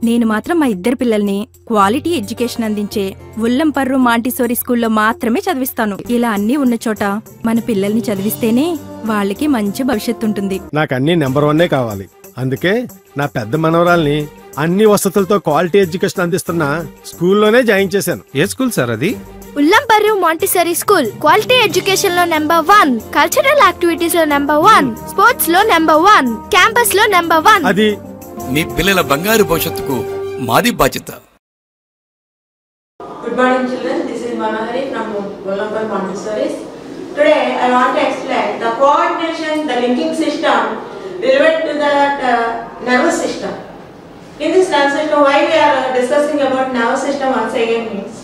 నేను మాత్రం మా ఇద్దరు పిల్లల్ని క్వాలిటీ ఎడ్యుకేషన్ అందించే ఉల్లంపర్రు మాంటిసోరీ స్కూల్లో మాత్రమే చదివిస్తాను. ఇలా అన్నీ ఉన్న చోట మన పిల్లల్ని చదివిస్తేనే వాళ్ళకి మంచి భవిష్యత్తు ఉంటుంది. నాకు అన్ని నెంబర్ 1 కావాలి. అందుకే నా పెద్ద మనవరాల్ని అన్ని వసతులతో క్వాలిటీ ఎడ్యుకేషన్ అందిస్తున్న స్కూల్లోనే జాయిన్ చేశాను. ఏ స్కూల్ సార్ అది? ఉల్లంపర్రు మాంటిసోరీ స్కూల్. క్వాలిటీ ఎడ్యుకేషన్ లో నెంబర్ 1, కల్చరల్ యాక్టివిటీస్ లో నెంబర్ 1, స్పోర్ట్స్ లో నెంబర్ 1, క్యాంపస్ లో నెంబర్ 1. అది మీ పిల్లల బంగారు భవిష్యత్తుకు మాది బాధ్యత. Good morning children, this is Manahari from Ullamparru Montessori's. Today I want to explain the coordination, the linking system relevant to that nervous system. In this nervous system, why we are discussing about nervous system once again means,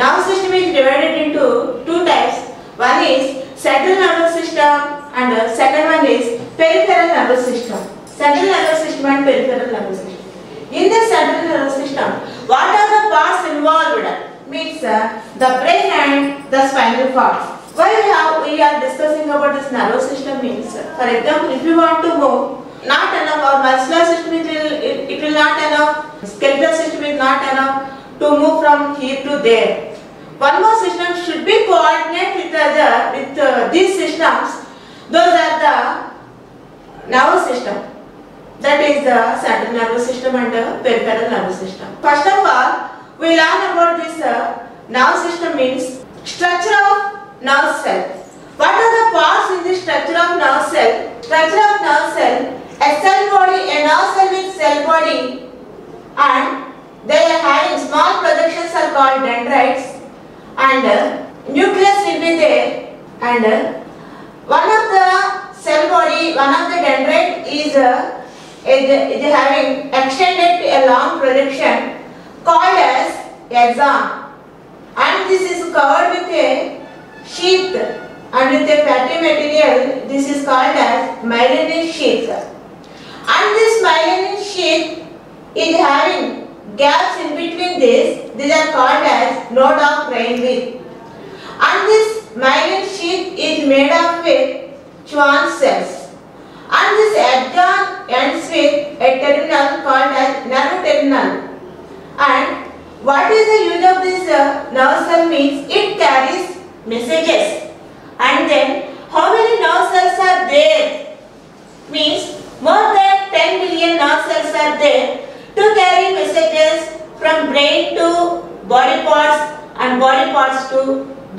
nervous system is divided into 2 types. One is central nervous system and second one is peripheral nervous system. Central nervous system and peripheral nervous system. In the central nervous system, what are the parts involved? Means the brain and the spinal cord. Why we are discussing about this nervous system means, for example, if you want to move, not enough, or muscular system it will not enough, skeletal system is not enough to move from here to there. One more system should be coordinate with these systems. Those are the nervous system. That is the central nervous system and the peripheral nervous system. First of all, we learn about this nervous system means structure of nerve cell. What are the parts in the structure of nerve cell? Structure of nerve cell, a cell body, a nerve cell with cell body, and they are having small projections are called dendrites, and nucleus will be there, and one of the cell body, one of the dendrite is having extended to a long projection called as axon, and this is covered with a sheath and with a fatty material. This is called as myelin sheath, and this myelin sheath is having gaps in between this. These are called as node of Rayleigh, and this myelin sheath is made up with Schwann cells, and this axon ends with a terminal called as nerve terminal. And what is the use of this nerve cell means, it carries messages, and then how many nerve cells are there means more than 10 billion nerve cells are there to carry messages from brain to body parts and body parts to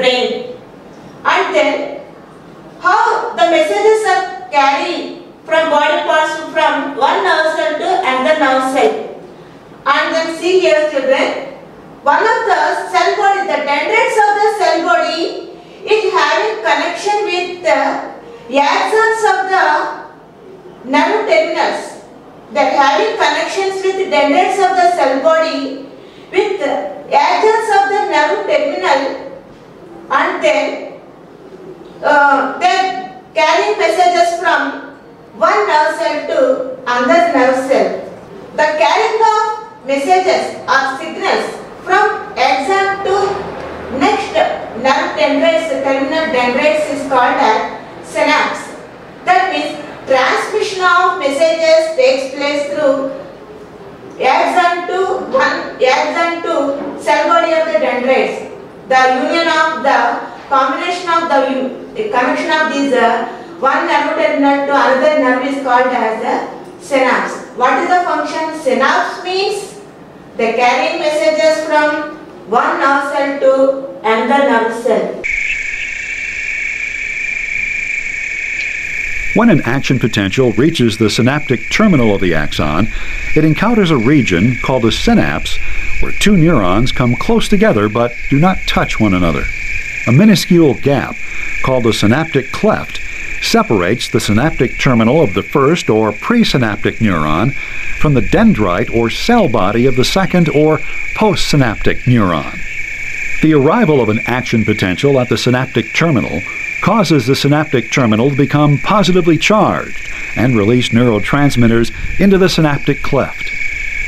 brain. And then how the messages are carried from body parts from one nerve cell to another nerve cell. And then see here children, one of the cell body, the dendrites of the cell body is having connection with the axons of the nerve terminals. They are having connections with the dendrites of the cell body with the axons of the nerve terminal, and then they are carrying messages from one nerve cell to another nerve cell. The carrying of messages or signals from axon to next nerve dendrites, terminal dendrites, is called as synapse. That means transmission of messages takes place through axon to cell body of the dendrites. The union of the combination of the connection of these one nerve terminal to another nerve is called as the synapse. What is the function? Synapse means they carry messages from one nerve cell to another nerve cell. When an action potential reaches the synaptic terminal of the axon, it encounters a region called a synapse where 2 neurons come close together but do not touch one another. A minuscule gap, called the synaptic cleft, separates the synaptic terminal of the first or presynaptic neuron from the dendrite or cell body of the second or postsynaptic neuron. The arrival of an action potential at the synaptic terminal causes the synaptic terminal to become positively charged and release neurotransmitters into the synaptic cleft.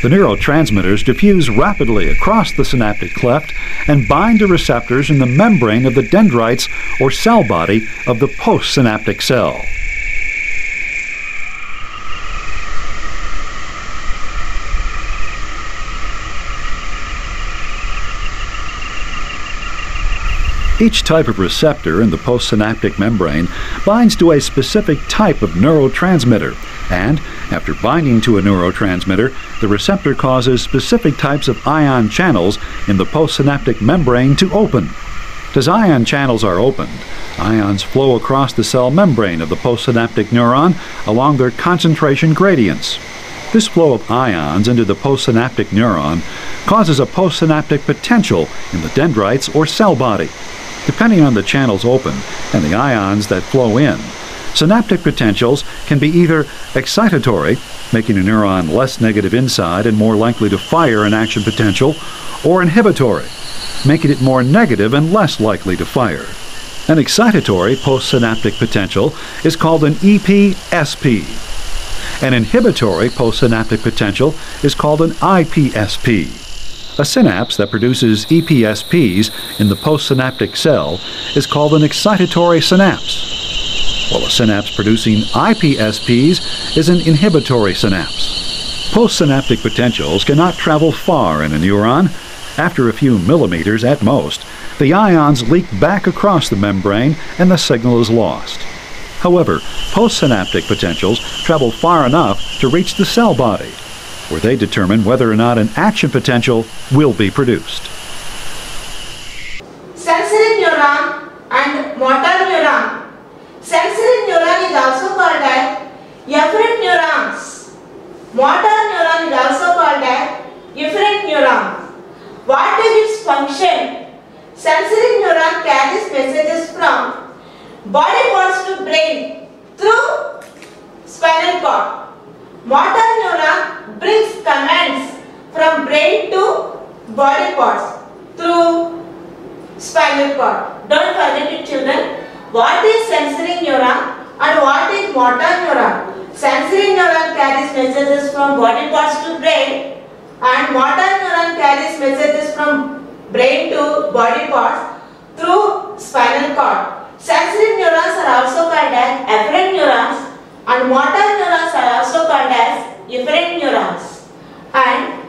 The neurotransmitters diffuse rapidly across the synaptic cleft and bind to receptors in the membrane of the dendrites or cell body of the postsynaptic cell. Each type of receptor in the postsynaptic membrane binds to a specific type of neurotransmitter, and after binding to a neurotransmitter, the receptor causes specific types of ion channels in the postsynaptic membrane to open. As ion channels are opened, ions flow across the cell membrane of the postsynaptic neuron along their concentration gradients. This flow of ions into the postsynaptic neuron causes a postsynaptic potential in the dendrites or cell body. Depending on the channels open and the ions that flow in, synaptic potentials can be either excitatory, making a neuron less negative inside and more likely to fire an action potential, or inhibitory, making it more negative and less likely to fire. An excitatory postsynaptic potential is called an EPSP. An inhibitory postsynaptic potential is called an IPSP. A synapse that produces EPSPs in the postsynaptic cell is called an excitatory synapse, while a synapse producing IPSPs is an inhibitory synapse. Postsynaptic potentials cannot travel far in a neuron. After a few millimeters at most, the ions leak back across the membrane and the signal is lost. However, postsynaptic potentials travel far enough to reach the cell body, where they determine whether or not an action potential will be produced. Sensory neuron and motor neuron. Sensory neuron is also called as efferent neurons. Motor neuron is also called as efferent neuron. What is its function? Sensory neuron carries messages from body parts to brain through spinal cord. Motor neuron brings commands from brain to body parts through spinal cord. Don't forget it, children. What is sensory neuron and what is motor neuron? Sensory neuron carries messages from body parts to brain, and motor neuron carries messages from brain to body parts through spinal cord. Sensory neurons are also called as afferent neurons, and motor neurons are also called as efferent neurons. And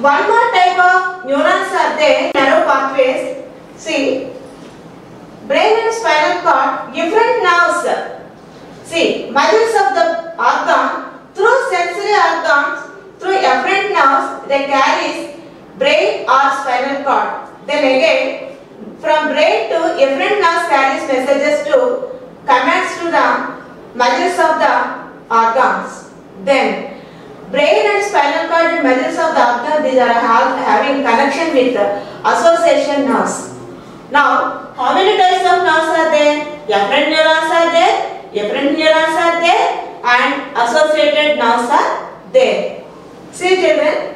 one more type of neurons are there, narrow pathways. See, brain and spinal cord, efferent nerves. See, muscles of the organ, through sensory organs, through efferent nerves, they carry brain or spinal cord. Then again, from brain to efferent nerves carries messages to commands to the muscles of the organs. Then brain and spinal cord and muscles of the organ, these are having connection with association nerves. Now, how many types of nerves are there? Efferent neurons are there, efferent neurons are there, and associated nerves are there. See, children,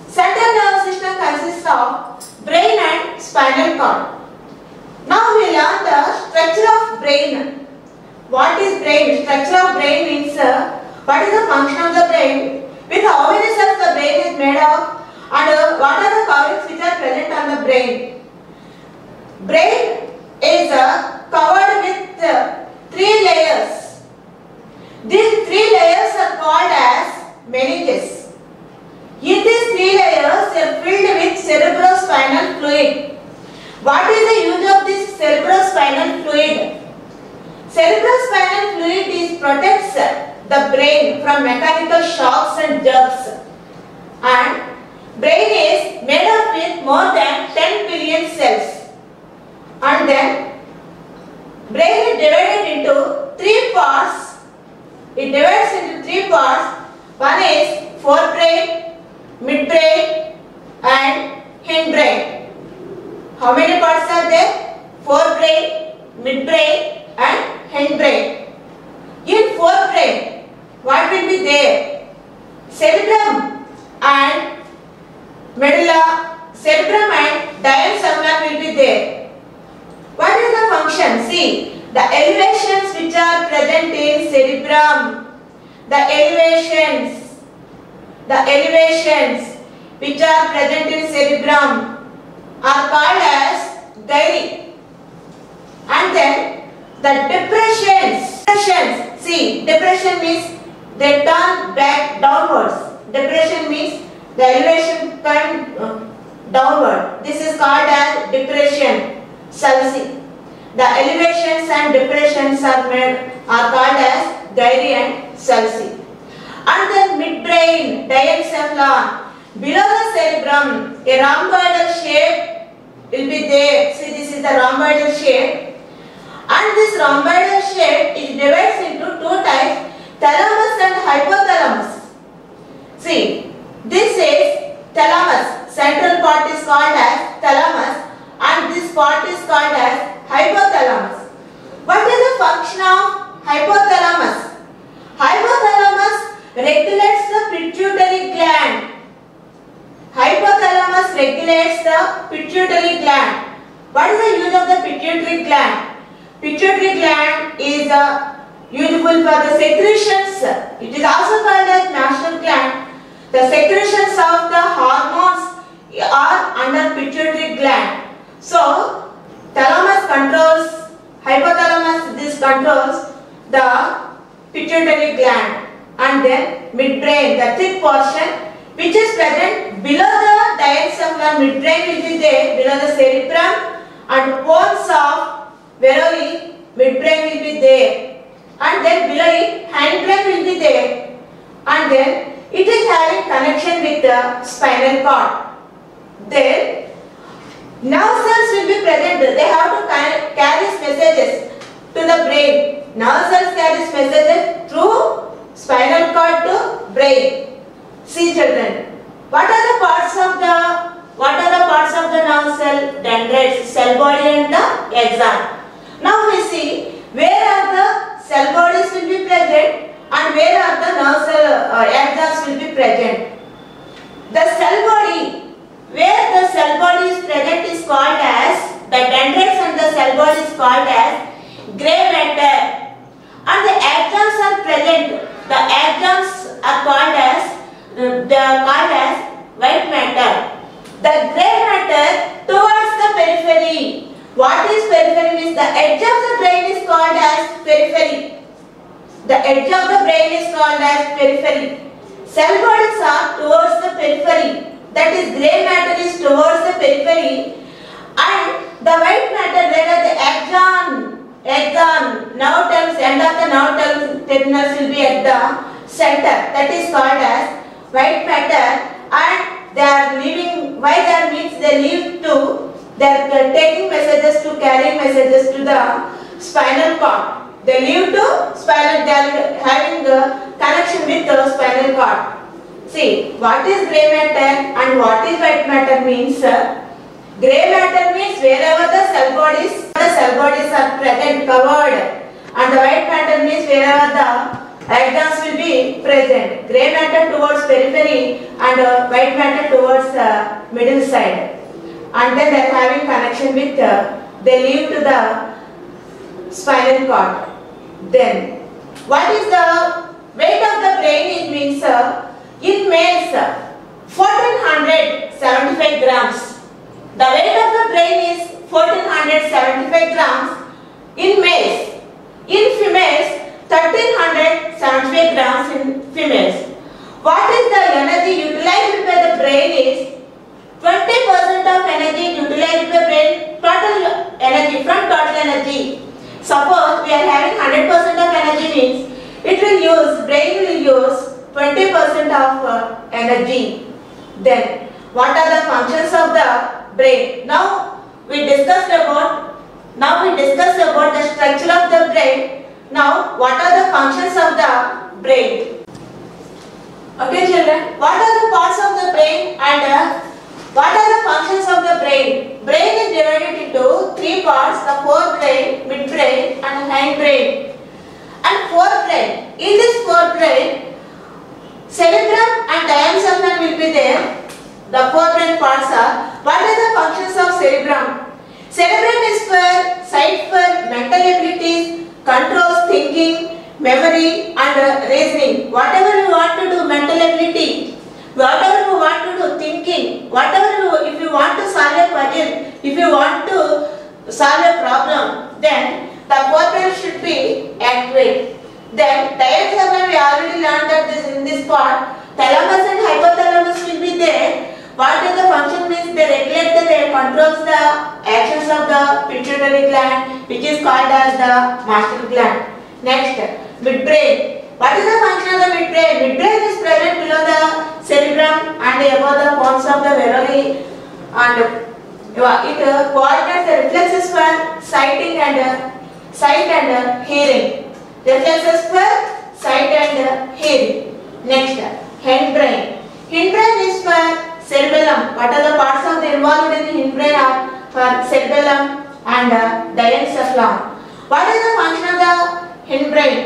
central nervous system consists of brain and spinal cord. Now we learn the structure of brain. What is brain? Structure of brain means what is the function of the brain, with how many cells the brain is made of, and what are the coverings which are present on the brain. Brain is covered with 3 layers. These 3 layers are called as meninges. In these 3 layers they are filled with cerebrospinal fluid. What is the use of this cerebrospinal fluid? Cerebrospinal fluid protects the brain from mechanical shocks and jerks. And brain is made up with more than 10 billion cells. And then brain is divided into 3 parts. It divides into 3 parts. One is forebrain, midbrain and hindbrain. How many parts are there? Forebrain, midbrain and hindbrain. In forebrain, what will be there? Cerebrum and medulla, cerebrum and diencephalon will be there. What is the function? See, the elevations which are present in cerebrum, the elevations which are present in cerebrum are called as gyri. And then the depressions, see, depression means they turn back downwards. Depression means the elevation turn downward. This is called as depression. sulci. The elevations and depressions are called as gyri and sulci. And then midbrain, diencephalon. Below the cerebrum, a rhomboidal shape will be there. See, this is the rhomboidal shape. And this rhomboidal shape is divided into two types, thalamus and hypothalamus. See, this is thalamus. Central part is called as thalamus and this part is called as hypothalamus. What is the function of hypothalamus? Hypothalamus regulates the pituitary gland. Hypothalamus regulates the pituitary gland. What is the use of the pituitary gland? Pituitary gland is useful for the secretions. It is also called as national gland. The secretions of the hormones are under pituitary gland. So, thalamus controls, hypothalamus this controls the pituitary gland. And then midbrain, the thick portion which is present below the diencephalon, midbrain will be there below the cerebrum and bones of Veroli, midbrain will be there, and then below it hindbrain will be there, and then it is having connection with the spinal cord. Then nerve cells will be present. They have to carry messages to the brain. Nerve cells carry messages through spinal cord to brain. See children, what are the parts of the nerve cell? Dendrites, cell body and the axon. Now we see where are the cell bodies will be present and where are the nerve cell axons will be present. The cell body, where the cell body is present is called as, the dendrites and the cell body is called as grey matter. And the axons are present. The axons are called as white matter. The grey matter towards the periphery. What is periphery means the edge of the brain is called as periphery. The edge of the brain is called as periphery. Cell bodies are towards the periphery. That is, grey matter is towards the periphery and the white matter, that is the axon, nerve terms, end of the nerve terminals will be at the center. That is called as white matter, and they are leaving, why that means they leave to, they are taking messages to, carrying messages to the spinal cord. They leave to spinal, they are having a connection with the spinal cord. See, what is grey matter and what is white matter means? Grey matter means wherever the cell bodies are present, covered, and the white matter means wherever the axons will be present. Grey matter towards periphery and white matter towards middle side. And then they are having connection with, they lead to the spinal cord. Then, what is the weight of the brain? It means in males 1475 grams. The weight of the brain is 1475 grams in males. In females 1375 grams in females. What is the energy utilized by the brain is 20% of energy utilized by brain, total energy, from total energy. Suppose we are having 100% of energy means it will use, brain will use 20% of energy. Then what are the functions of the brain? Now we discussed about the structure of the brain. Now what are the functions of the brain? Okay children, what are the parts of the brain and what are the functions of the brain? Brain is divided into three parts, the forebrain, midbrain and hindbrain. And forebrain, in this forebrain, cerebrum and diencephalon will be there. The forebrain parts are, what are the functions of cerebrum? Cerebrum is for sight for mental abilities, controls thinking, memory and reasoning. Whatever you want to do, mental ability, whatever you want to do, thinking, if you want to solve a puzzle, if you want to solve a problem, then the forebrain should be active. Then diencephalon, we already learned that in this part, thalamus and hypothalamus will be there. What is the function means they regulate the controls the actions of the pituitary gland, which is called as the master gland. Next, midbrain. What is the function of the midbrain? Midbrain is present below the cerebrum and above the pons of the varoli, and it coordinates the reflexes for sight and hearing. Reflexes for sight and hearing. Next, hindbrain. Hindbrain is for cerebellum. What are the parts of the involved in the hindbrain are for cerebellum and diencephalon. What is the function of the hindbrain?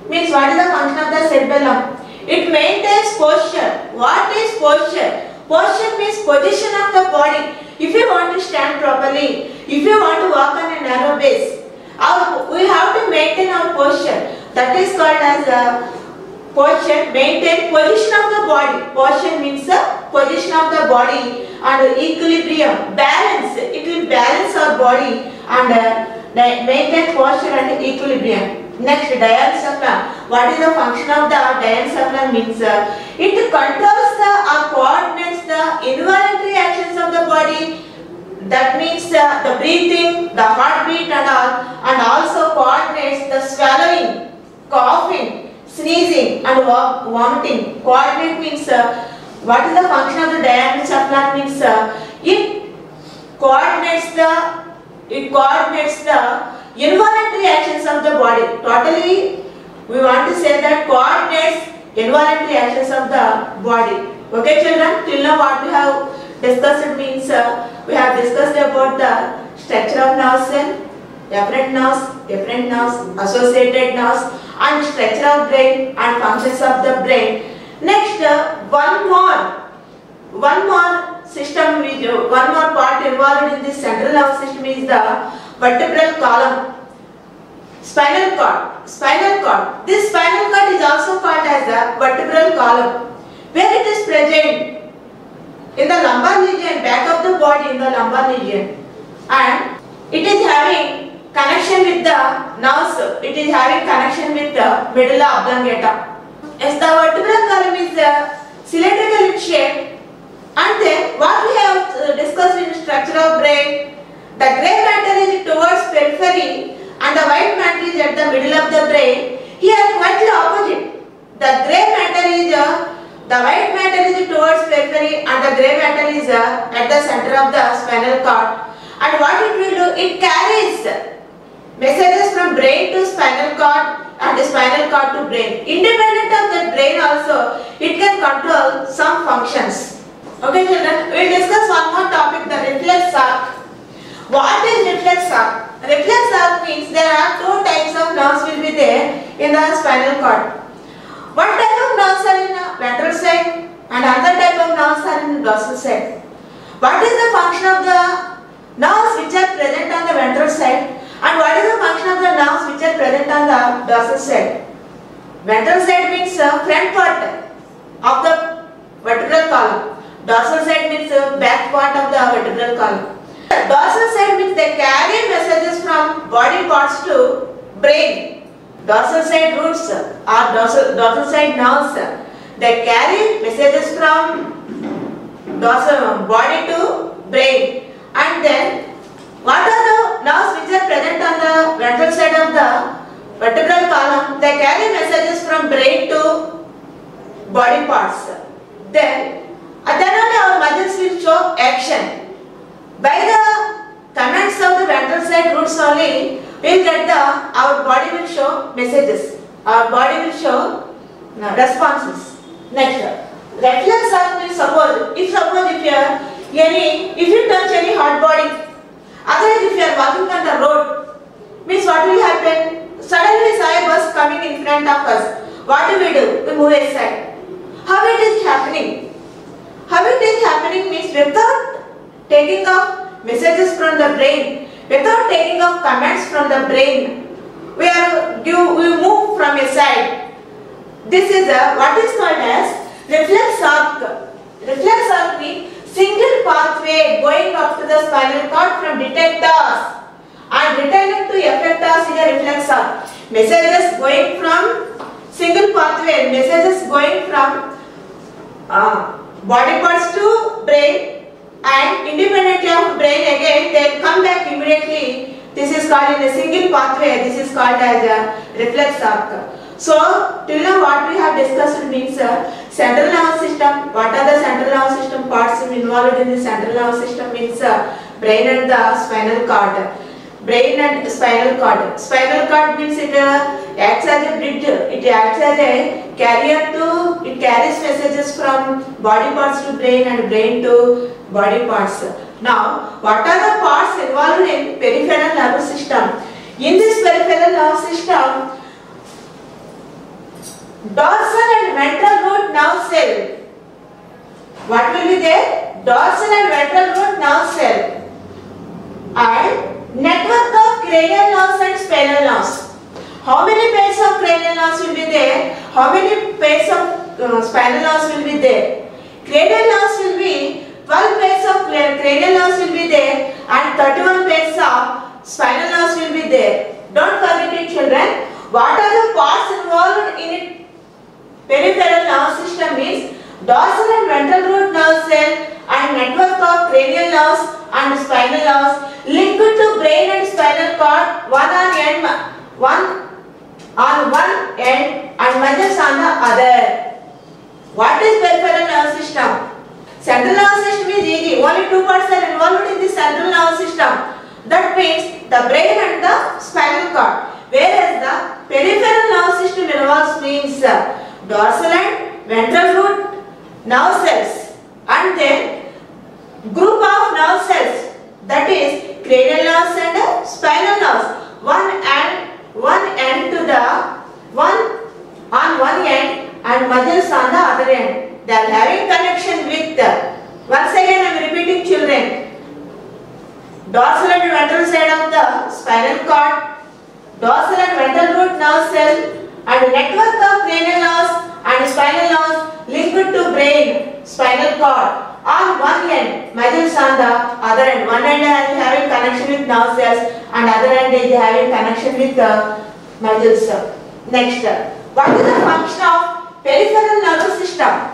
Means what is the function of the cerebellum? It maintains posture. What is posture? Posture means position of the body. If you want to stand properly, if you want to walk on a narrow base, we have to maintain our posture. That is called as posture. Maintain position of the body. Posture means the position of the body and equilibrium. Balance. It will balance our body and maintain posture and equilibrium. Next, diencephalon. What is the function of the diencephalon? Means it controls or coordinates the involuntary actions of the body. That means the breathing, the heartbeat and all, and also coordinates the swallowing, coughing, sneezing and vomiting. Coordinate means what is the function of the diencephalon? Means it coordinates the involuntary actions of the body. Totally, we want to say that coordinates involuntary actions of the body. Okay, children, till now what we have discussed means we have discussed about the structure of nerve cell, different nerves, associated nerves, and structure of brain and functions of the brain. Next, one more system, one more part involved in this central nervous system is the vertebral column. Spinal cord. This spinal cord is also called as the vertebral column, where it is present in the lumbar region, back of the body in the lumbar region, and it is having connection with the nerves. It is having connection with the medulla oblongata. As the vertebral column is cylindrical in shape, and then what we have discussed in structure of brain, the grey matter is towards periphery and the white matter is at the middle of the brain. Here quite the opposite. The grey matter is the white matter is towards periphery and the grey matter is at the center of the spinal cord. And what it will do? It carries messages from brain to spinal cord and spinal cord to brain. Independent of the brain also, it can control some functions. Okay, children, we will discuss one more topic, the reflex arc. What is reflex arc? Reflex arc means there are two types of nerves will be there in the spinal cord. One type of nerves are in the ventral side and another type of nerves are in the dorsal side. What is the function of the nerves which are present on the ventral side and what is the function of the nerves which are present on the dorsal side? Ventral side means front part of the vertebral column. Dorsal side means back part of the vertebral column. Dorsal side means they carry messages from body parts to brain. Dorsal side roots or dorsal side nerves, they carry messages from dorsal body to brain. And then what are the nerves which are present on the ventral side of the vertebral column? They carry messages from brain to body parts. Then only our muscles will show action. By the commands of the ventral side roots only, we will get our body will show messages. Our body will show responses. Next, reflex arc means suppose if you touch any hot body, otherwise if you are walking on the road, means what will happen? Suddenly we saw a bus coming in front of us. What do? We move aside. How it is happening? How it is happening means without taking off messages from the brain, without taking off commands from the brain, we move from a side. This is what is called as reflex arc. Reflex arc means single pathway going up to the spinal cord from detectors and returning to effectors in a reflex arc. Messages going from single pathway, messages going from body parts to brain and independently of brain again they will come back immediately. This is called in a single pathway. This is called as a reflex arc. So till now what we have discussed means central nervous system. What are the central nervous system parts involved in the central nervous system means brain and the spinal cord. Brain and spinal cord. Spinal cord means it acts as a bridge. It acts as a carrier to. It carries messages from body parts to brain and brain to body parts. Now, what are the parts involved in peripheral nervous system? In this peripheral nervous system, dorsal and ventral root nerve cell. What will be there? Dorsal and ventral root nerve cell. And network of cranial nerves and spinal nerves. How many pairs of cranial nerves will be there? How many pairs of spinal nerves will be there? Cranial nerves will be 12 pairs of cranial nerves will be there and 31 pairs of spinal nerves will be there. Don't forget it, children. What are the parts involved in it? Peripheral nerve system is dorsal and ventral root nerve cell and network of cranial nerves and spinal nerves linked to brain and spinal cord, one on one end and muscles on the other. What is peripheral nerve system? Central nervous system is easy. Only two parts are involved in the central nervous system. That means the brain and the spinal cord. Whereas the peripheral nervous system involves means dorsal and ventral root nerve cells and then group of nerve cells, that is cranial nerves and spinal nerves. One end to the on one end and muscles on the other end. They are having connection with, once again I am repeating children, dorsal and ventral side of the spinal cord, dorsal and ventral root nerve cell and network of cranial nerves and spinal nerves linked to brain, spinal cord. On one end, muscles on the other end. One end is having connection with nerve cells and other end is having connection with the muscles. Next, what is the function of peripheral nervous system?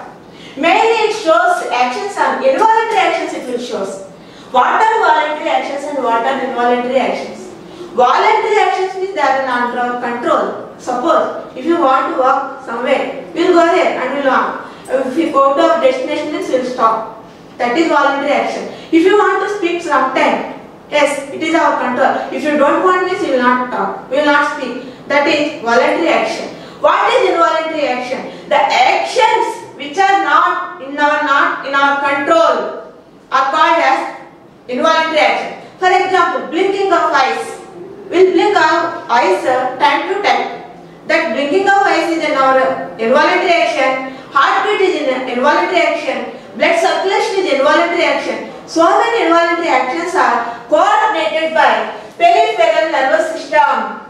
Mainly it shows actions and involuntary actions it will shows. What are voluntary actions and what are involuntary actions? Voluntary actions means they are under our control. Suppose if you want to walk somewhere, we will go there and we will walk. If we go to our destination means we will stop. That is voluntary action. If you want to speak sometime, yes, it is our control. If you don't want means you will not talk, we will not speak. That is voluntary action. What is involuntary action? The actions which are not in our control are called as involuntary action. For example, blinking of eyes. We will blink our eyes time to time. That blinking of eyes is in our involuntary action. Heartbeat is in involuntary action. Blood circulation is involuntary action. So many involuntary actions are coordinated by peripheral nervous system.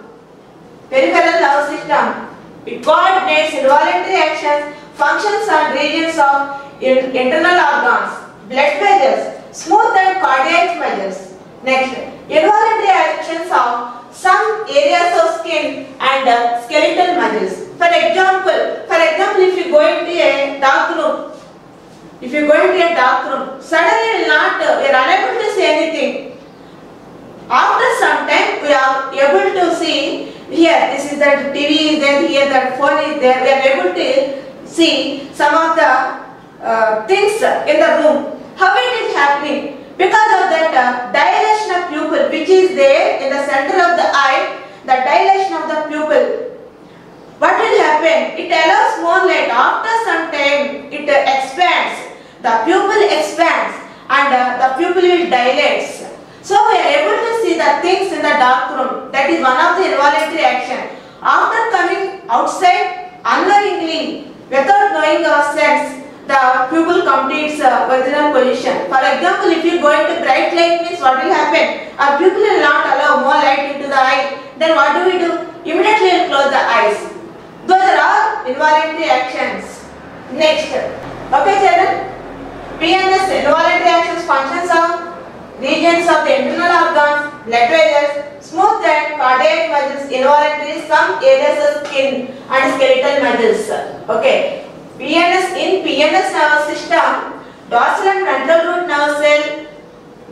Peripheral nervous system. It coordinates involuntary actions, functions and regions of internal organs, blood vessels, smooth and cardiac muscles. Next, involuntary actions of some areas of skin and skeletal muscles. For example, if you go into a dark room, suddenly we are unable to see anything. After some time, we are able to see here. This is the TV is there, here that phone is there. We are able to see some of the things in the room. How it is happening? Because of that dilation of pupil which is there in the center of the eye, the dilation of the pupil. What will happen? It allows more light. After some time, it expands. The pupil expands and the pupil will dilates. So we are able to see the things in the dark room. That is one of the involuntary action. After coming outside unknowingly, without knowing our sense, the pupil completes original position. For example, if you go into bright light means what will happen? Our pupil will not allow more light into the eye. Then what do? Immediately we will close the eyes. Those are all involuntary actions. Next. Okay children. PNS, involuntary actions, functions of regions of the internal organs, blood vessels, smooth and cardiac muscles, involuntary, some areas of skin and skeletal muscles. Okay. PNS, in PNS nervous system, dorsal and ventral root nerve cell,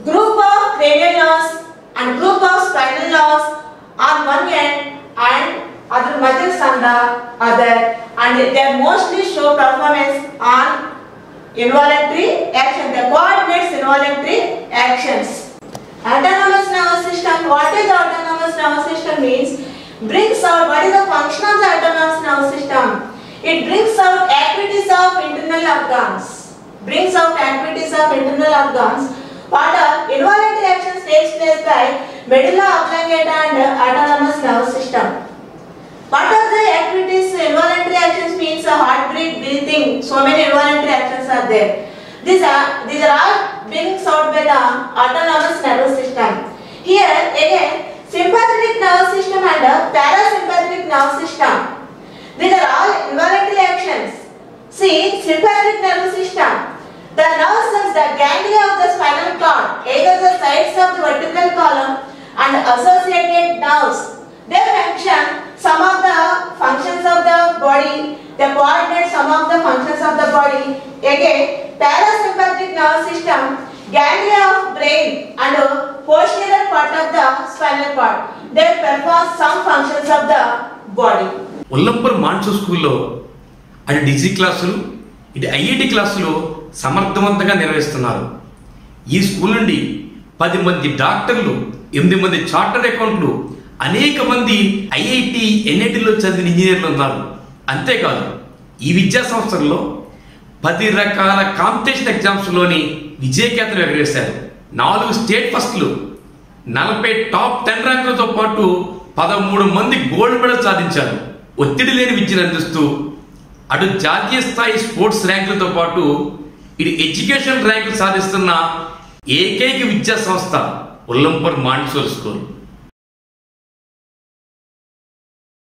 group of cranial nerves and group of spinal nerves on one end and other muscles on the other, and they mostly show performance on involuntary action. They coordinates involuntary actions. Autonomous nervous system. What is autonomous nervous system means? Brings out what is the function of the autonomous nervous system. It brings out activities of internal organs. Brings out activities of internal organs. What are involuntary actions takes place by medulla oblongata and autonomous nervous system. What are the activities? Involuntary actions means heartbeat, breathing. So many involuntary actions are there. These are all brings out by the autonomous nervous system. Here again, sympathetic nervous system and parasympathetic nervous system. These are all involuntary actions. See, sympathetic nervous system. The nerve cells, the ganglia of the spinal cord, either the sides of the vertebral column and associated nerves, they function some of the functions of the body. They coordinate some of the functions of the body. Again, parasympathetic nervous system, ganglia of brain and posterior part of the spinal cord. They perform some functions of the body. ఉల్లంపర్ మాన్సో స్కూల్లో అది డిజీ క్లాసులు, ఇది IIT క్లాసులు సమర్థవంతంగా నిర్వహిస్తున్నారు. ఈ school నుండి 10 మంది డాక్టర్లు, 8 మంది చార్టర్డ్ అకౌంట్లు, అనేక మంది ఐఐటి ఎన్ఐటిలో చదివిన ఇంజనీర్లు ఉన్నారు. అంతేకాదు ఈ విద్యా సంస్థల్లో 10 రకాల కాంపిటీషన్ ఎగ్జామ్స్లోని విజయకేతలు ఎగరేశారు. 4 స్టేట్ ఫస్ట్లు, 40 టాప్ 10 ర్యాంకులతో పాటు 13 మంది గోల్డ్ మెడల్ సాధించారు. ఒత్తిడి లేని విద్యను అందిస్తూ అటు జాతీయ స్థాయి స్పోర్ట్స్ ర్యాంకులతో పాటు ఇటు ఎడ్యుకేషన్ ర్యాంకులు సాధిస్తున్న ఏకైక విద్యా సంస్థ ఉల్లంపర్ మాంటిసోరీ స్కూల్.